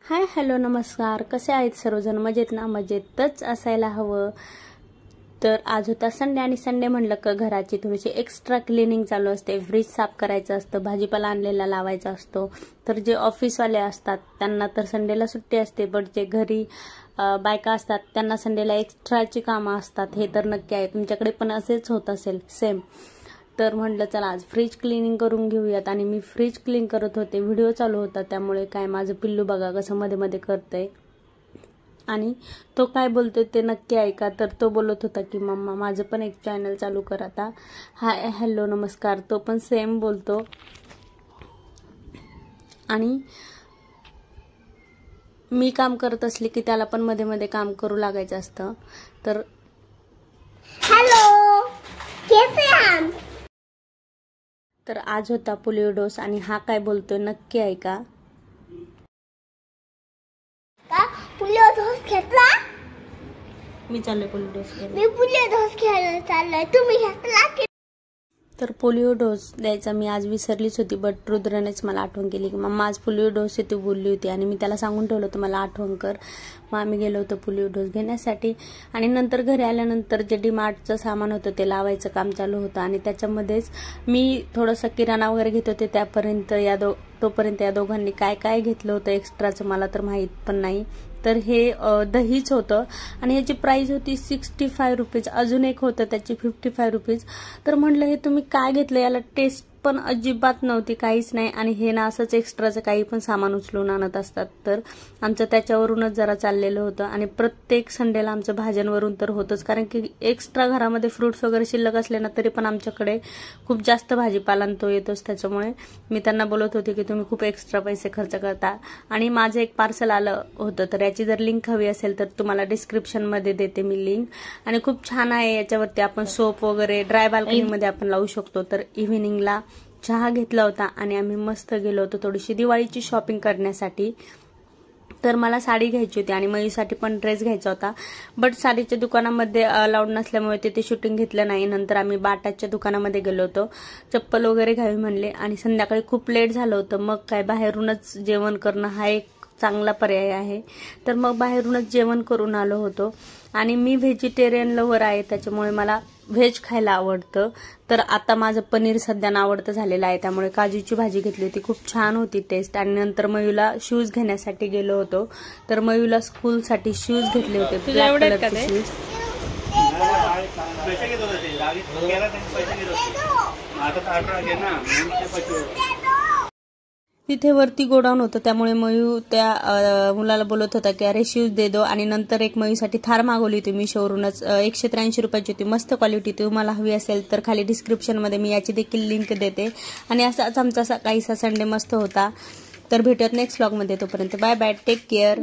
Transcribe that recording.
Hi hello नमस्कार, कसे आहेत सर्वजण? मजेत ना? मजेतच असायला हवं. तर आज होता संडे आणि संडे म्हणलं का घराची थोडीशी एक्स्ट्रा क्लिनिंग चालू असते. फ्रीज साफ करायचं असतं, भाजीपाला आणलेला लावायचा असतो. तर जे ऑफिसवाले असतात त्यांना तर संडेला सुट्टी असते, बट जे घरी बायका असतात त्यांना संडेला एक्स्ट्राची कामं असतात. हे तर नक्की आहे, तुमच्याकडे पण असेच होत असेल सेम. तर म्हटलं चला आज फ्रीज क्लिनिंग करून घेऊयात. आणि मी फ्रीज क्लीन करत होते, व्हिडिओ चालू होता, त्यामुळे काय माझं पिल्लू बघा कसं मध्ये मध्ये करतंय. आणि तो काय बोलतोय ते नक्की ऐका. तर तो बोलत होता की मम्मा माझं पण एक चॅनल चालू कर आता. हाय हॅलो नमस्कार, तो पण सेम बोलतो. आणि मी काम करत असले की त्याला पण मध्ये मध्ये काम करू लागायचं असतं. तर हॅलो, कैसे हम? तर आज होता पोलिओ डोस आणि हा काय बोलतोय नक्की ऐका. का पोलिओ डोस घेतला? मी चाललोय पोलिओ डोस घ्यायला. मी पोलिओ डोस घ्यायला चाललोय, तुम्ही घेतला की? तर पोलिओ डोस द्यायचा मी आज विसरलीच होती, बट रुद्रनेच मला आठवण केली की मम्मा आज पोलिओ डोस आहे तू बोलली होती. आणि मी त्याला सांगून ठेवलं होतं मला आठवण कर. मग आम्ही गेलो होतो पोलिओ डोस घेण्यासाठी. आणि नंतर घरी आल्यानंतर जे डीमार्टचं सामान होतं ते लावायचं काम चालू होतं. आणि त्याच्यामध्येच मी थोडंसं किराणा वगैरे घेत होते. तोपर्यंत या दोघांनी काय काय घेतलं होतं एक्स्ट्राचं मला तर माहीत पण नाही. तर हे दहीच होतं आणि ह्याची प्राइस होती 65 रुपीज. अजून एक होतं त्याची 55 रुपीज. तर म्हटलं हे तुम्ही काय घेतलं, याला टेस्ट पण अजिबात नव्हती, काहीच नाही. आणि हे ना असंच एक्स्ट्राचं काही पण सामान उचलून आणत असतात. तर आमचं त्याच्यावरूनच जरा चाललेलं होतं. आणि प्रत्येक संडेला आमचं भाज्यांवरून तर होतंच, कारण की एक्स्ट्रा घरामध्ये फ्रुट्स वगैरे शिल्लक असले ना तरी पण आमच्याकडे खूप जास्त भाजीपाला तो येतोच. त्याच्यामुळे मी त्यांना बोलत होते की तुम्ही खूप एक्स्ट्रा पैसे खर्च करता. आणि माझं एक पार्सल आलं होतं, तर याची जर लिंक हवी असेल तर तुम्हाला डिस्क्रिप्शनमध्ये देते मी लिंक. आणि खूप छान आहे, याच्यावरती आपण सोप वगैरे ड्राय बाल्कनीमध्ये आपण लावू शकतो. तर इव्हिनिंगला चहा घेतला होता आणि आम्ही मस्त गेलो होतो थोडीशी दिवाळीची शॉपिंग करण्यासाठी. तर मला साडी घ्यायची होती आणि मयूसाठी पण ड्रेस घ्यायचा होता, बट साडीच्या दुकानामध्ये अलाउड नसल्यामुळे तिथे शूटिंग घेतलं नाही. नंतर आम्ही बाटाच्या दुकानामध्ये गेलो होतो, चप्पल वगैरे घ्यावी म्हणले. आणि संध्याकाळी खूप लेट झालं होतं, मग काय बाहेरूनच जेवण करणं हा एक चांगला पर्याय आहे. तर मग बाहेरूनच जेवण करून आलो होतो. आणि मी व्हेजिटेरियन लवर आहे, त्याच्यामुळे मला व्हेज खायला आवडतं. तर आता माझं पनीर सध्या आवडतं झालेलं आहे, त्यामुळे काजूची भाजी घेतली होती, खूप छान होती टेस्ट. आणि नंतर मयूला शूज घेण्यासाठी गेलो होतो. तर मयूला स्कूलसाठी शूज घेतले होते, ब्लॅक कलरचे शूज. तिथे वरती गोडाऊन होतं, त्यामुळे मयू त्या मुलाला बोलत होता की अरे शूज दे दो. आणि नंतर एक मयूसाठी थार मागवली होती मी शोरूनच, 183 रुपयाची होती, मस्त क्वालिटी. तुम्हाला हवी असेल तर खाली डिस्क्रिप्शनमध्ये मी याची देखील लिंक देते. आणि असाच आमचा काहीसा संडे मस्त होता. तर भेटूयात नेक्स्ट व्लॉगमध्ये, तोपर्यंत बाय बाय, टेक केअर.